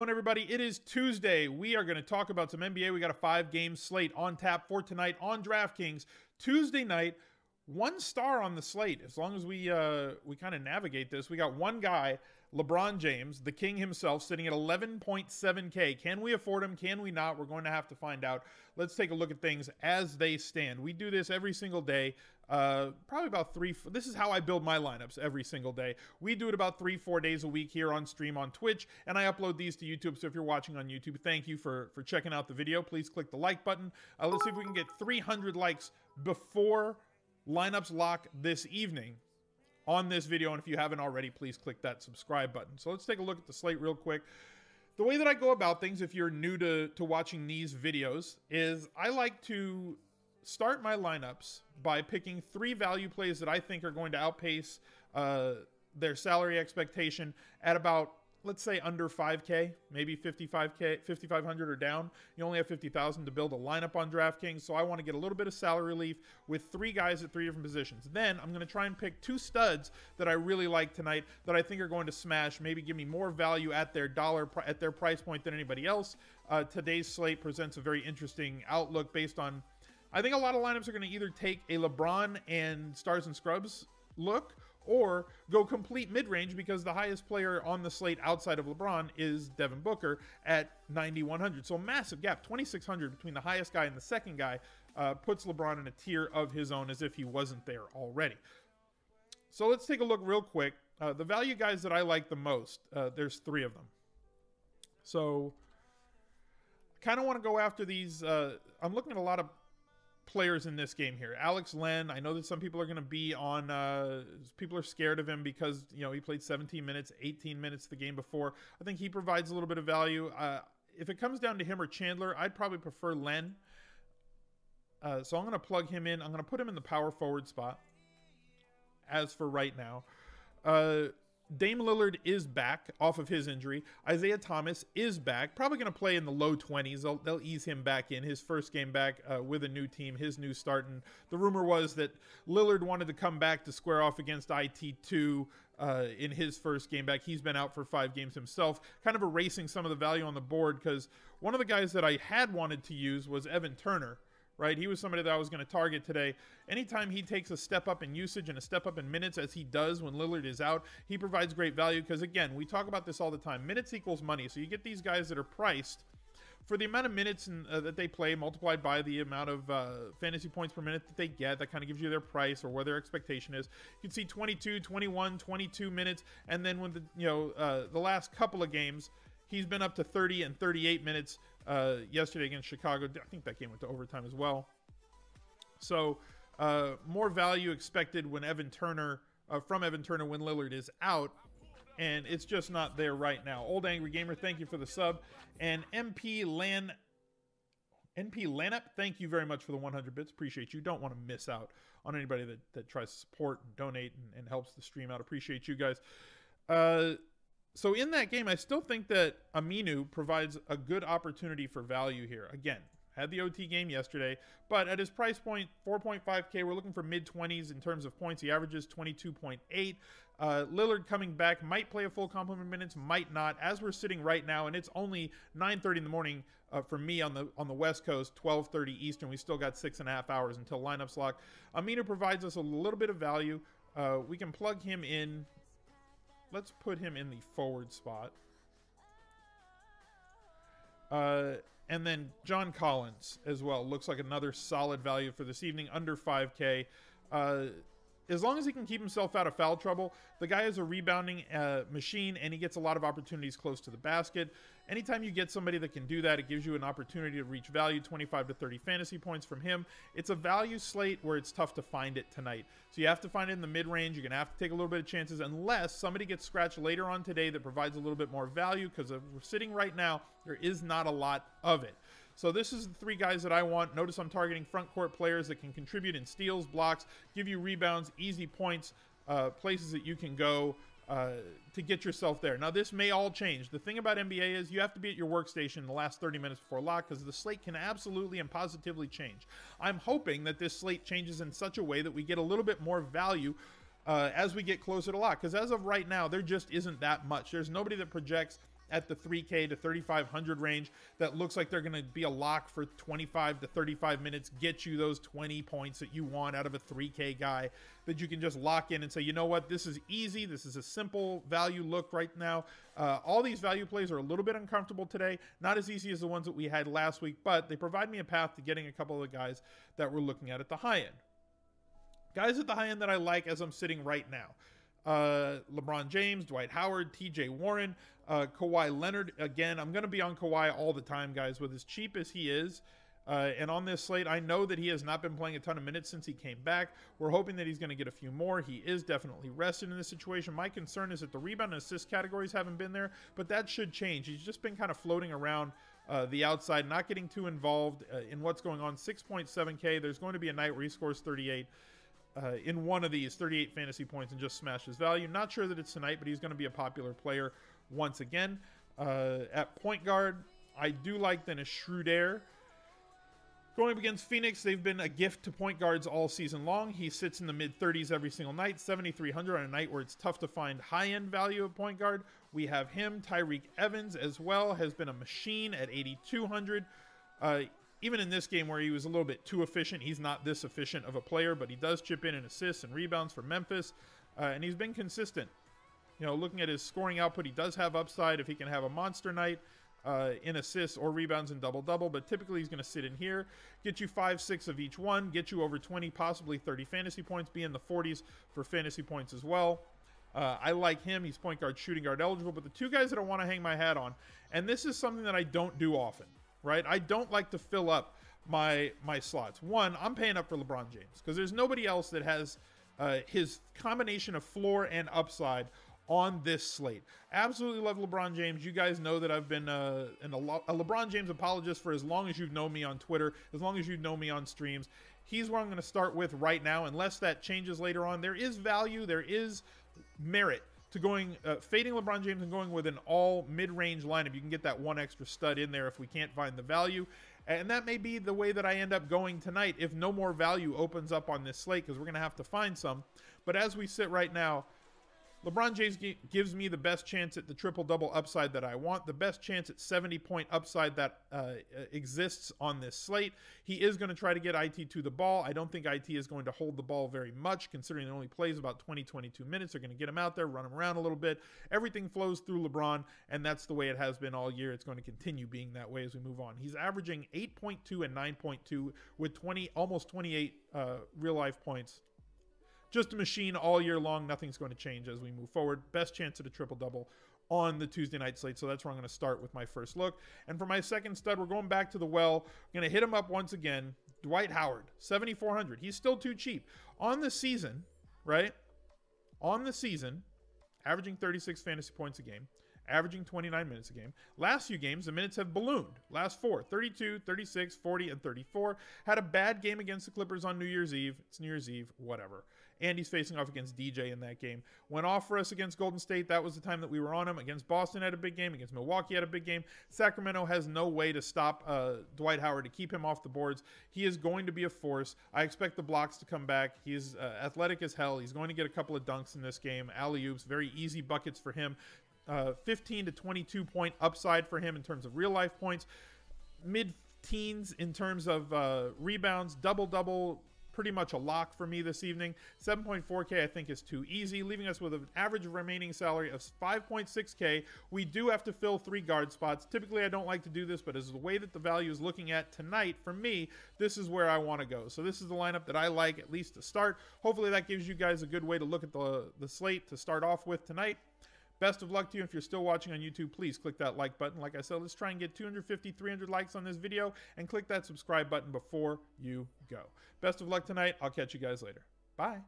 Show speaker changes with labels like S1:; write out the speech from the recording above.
S1: Everybody, it is Tuesday. We are going to talk about some NBA. We got a 5-game slate on tap for tonight on DraftKings. Tuesday night, 1 star on the slate. As long as we kind of navigate this, we got one guy, LeBron James, the king himself, sitting at 11.7K. Can we afford him? Can we not? We're going to have to find out. Let's take a look at things as they stand. We do this every single day. Probably about this is how I build my lineups every single day. We do it about 3-4 days a week here on stream on Twitch, and I upload these to YouTube. So if you're watching on YouTube, thank you for checking out the video. Please click the like button. Let's see if we can get 300 likes before lineups lock this evening on this video. And if you haven't already, please click that subscribe button. So let's take a look at the slate real quick. The way that I go about things, if you're new to watching these videos, is I like to start my lineups by picking 3 value plays that I think are going to outpace their salary expectation at about, let's say, under 5K, maybe 55K, 5,500 or down. You only have 50,000 to build a lineup on DraftKings, so I want to get a little bit of salary relief with 3 guys at 3 different positions. Then I'm going to try and pick 2 studs that I really like tonight that I think are going to smash, maybe give me more value at their price point than anybody else. Today's slate presents a very interesting outlook based on, I think a lot of lineups are going to either take a LeBron and Stars and Scrubs look or go complete mid-range, because the highest player on the slate outside of LeBron is Devin Booker at 9,100. So a massive gap, 2,600 between the highest guy and the second guy, puts LeBron in a tier of his own as if he wasn't there already. So let's take a look real quick. The value guys that I like the most, there's 3 of them. So I kind of want to go after these. I'm looking at a lot of players in this game here. Alex Len, I know that some people are going to be on, people are scared of him because, you know, he played 17 minutes, 18 minutes the game before. I think he provides a little bit of value. If it comes down to him or Chandler, I'd probably prefer Len. So I'm going to plug him in. I'm going to put him in the power forward spot as for right now. Dame Lillard is back off of his injury. Isaiah Thomas is back. Probably going to play in the low 20s. They'll ease him back in. His first game back with a new team, his new start. And the rumor was that Lillard wanted to come back to square off against IT2 in his first game back. He's been out for 5 games himself, kind of erasing some of the value on the board, because one of the guys that I had wanted to use was Evan Turner. Right, he was somebody that I was going to target today. Anytime he takes a step up in usage and a step up in minutes, as he does when Lillard is out, he provides great value, because, again, we talk about this all the time. Minutes equals money. So you get these guys that are priced for the amount of minutes that they play, multiplied by the amount of fantasy points per minute that they get. That kind of gives you their price or where their expectation is. You can see 22, 21, 22 minutes, and then when the last couple of games, he's been up to 30 and 38 minutes. Yesterday against Chicago. I think that game went to overtime as well. So more value expected when from Evan Turner when Lillard is out, and it's just not there right now. Old Angry Gamer, thank you for the sub. And NP Lanup, thank you very much for the 100 bits. Appreciate you. Don't want to miss out on anybody that tries to support and donate and helps the stream out. Appreciate you guys. So in that game, I still think that AMINU provides a good opportunity for value here. Again, had the OT game yesterday, but at his price point, 4.5K, we're looking for mid-20s in terms of points. He averages 22.8. Lillard coming back, might play a full complement of minutes, might not. As we're sitting right now, and it's only 9:30 in the morning for me on the West Coast, 12:30 Eastern. We still got 6.5 hours until lineups lock. AMINU provides us a little bit of value. We can plug him in. Let's put him in the forward spot. And then John Collins as well. Looks like another solid value for this evening, under 5K. As long as he can keep himself out of foul trouble, the guy is a rebounding machine, and he gets a lot of opportunities close to the basket. Anytime you get somebody that can do that, it gives you an opportunity to reach value, 25 to 30 fantasy points from him. It's a value slate where it's tough to find it tonight. So you have to find it in the mid-range. You're going to have to take a little bit of chances unless somebody gets scratched later on today that provides a little bit more value, because if we're sitting right now, there is not a lot of it. So this is the 3 guys that I want. Notice I'm targeting front court players that can contribute in steals, blocks, give you rebounds, easy points, places that you can go to get yourself there. Now, this may all change. The thing about NBA is you have to be at your workstation in the last 30 minutes before lock, because the slate can absolutely and positively change. I'm hoping that this slate changes in such a way that we get a little bit more value as we get closer to lock, because as of right now, there just isn't that much. There's nobody that projects at the 3K to 3,500 range that looks like they're going to be a lock for 25 to 35 minutes, get you those 20 points that you want out of a 3K guy that you can just lock in and say, you know what, this is easy. This is a simple value look right now. All these value plays are a little bit uncomfortable today. Not as easy as the ones that we had last week, but they provide me a path to getting a couple of the guys that we're looking at the high end. Guys at the high end that I like as I'm sitting right now. LeBron James, Dwight Howard, TJ Warren, Kawhi Leonard. Again, I'm going to be on Kawhi all the time, guys, with as cheap as he is. And on this slate, I know that he has not been playing a ton of minutes since he came back. We're hoping that he's going to get a few more. He is definitely rested in this situation. My concern is that the rebound and assist categories haven't been there, but that should change. He's just been kind of floating around the outside, not getting too involved in what's going on. 6.7K. There's going to be a night where he scores 38. In one of these 38 fantasy points and just smashes value. Not sure that it's tonight, but he's going to be a popular player once again. At point guard, I do like Dennis Schroeder. Going up against Phoenix, they've been a gift to point guards all season long. He sits in the mid-30s every single night, 7,300 on a night where it's tough to find high-end value at point guard. We have him. TYREKE Evans as well has been a machine at 8,200. Even in this game where he was a little bit too efficient, he's not this efficient of a player, but he does chip in assists and rebounds for Memphis, and he's been consistent. You know, looking at his scoring output, he does have upside if he can have a monster night in assists or rebounds and double-double, but typically he's going to sit in here, get you 5, 6 of each one, get you over 20, possibly 30 fantasy points, be in the 40s for fantasy points as well. I like him. He's point guard, shooting guard eligible, but the two guys that I want to hang my hat on, and this is something that I don't do often, right? I don't like to fill up my slots. One, I'm paying up for LeBron James because there's nobody else that has his combination of floor and upside on this slate. Absolutely love LeBron James. You guys know that I've been a LeBron James apologist for as long as you've known me on Twitter, as long as you know me on streams. He's what I'm going to start with right now, unless that changes later on. There is value, there is merit to going fading LeBron James and going with an all mid-range lineup. You can get that one extra stud in there if we can't find the value. And that may be the way that I end up going tonight if no more value opens up on this slate, because we're going to have to find some. But as we sit right now, LeBron James gives me the best chance at the triple-double upside that I want, the best chance at 70-point upside that exists on this slate. He is going to try to get IT to the ball. I don't think IT is going to hold the ball very much, considering he only plays about 20, 22 minutes. They're going to get him out there, run him around a little bit. Everything flows through LeBron, and that's the way it has been all year. It's going to continue being that way as we move on. He's averaging 8.2 and 9.2 with almost 28 real-life points. Just a machine all year long. Nothing's going to change as we move forward. Best chance at a triple-double on the Tuesday night slate. So that's where I'm going to start with my first look. And for my second stud, we're going back to the well. I'm going to hit him up once again. Dwight Howard, 7,400. He's still too cheap. On the season, right? On the season, averaging 36 fantasy points a game, averaging 29 minutes a game. Last few games, the minutes have ballooned. Last 4, 32, 36, 40, and 34. Had a bad game against the Clippers on New Year's Eve. It's New Year's Eve, whatever. And he's facing off against DJ in that game. Went off for us against Golden State. That was the time that we were on him. Against Boston had a big game. Against Milwaukee had a big game. Sacramento has no way to stop Dwight Howard, to keep him off the boards. He is going to be a force. I expect the blocks to come back. He's athletic as hell. He's going to get a couple of dunks in this game. Alley-oops, very easy buckets for him. 15 to 22 point upside for him in terms of real life points. Mid-teens in terms of rebounds. Double-double. Pretty much a lock for me this evening. 7.4K I think is too easy, leaving us with an average remaining salary of 5.6K. We do have to fill 3 guard spots. Typically I don't like to do this, but as the way that the value is looking at tonight, for me, this is where I want to go. So this is the lineup that I like, at least to start. Hopefully that gives you guys a good way to look at the slate to start off with tonight. Best of luck to you. If you're still watching on YouTube, please click that like button. Like I said, let's try and get 250, 300 likes on this video, and click that subscribe button before you go. Best of luck tonight. I'll catch you guys later. Bye.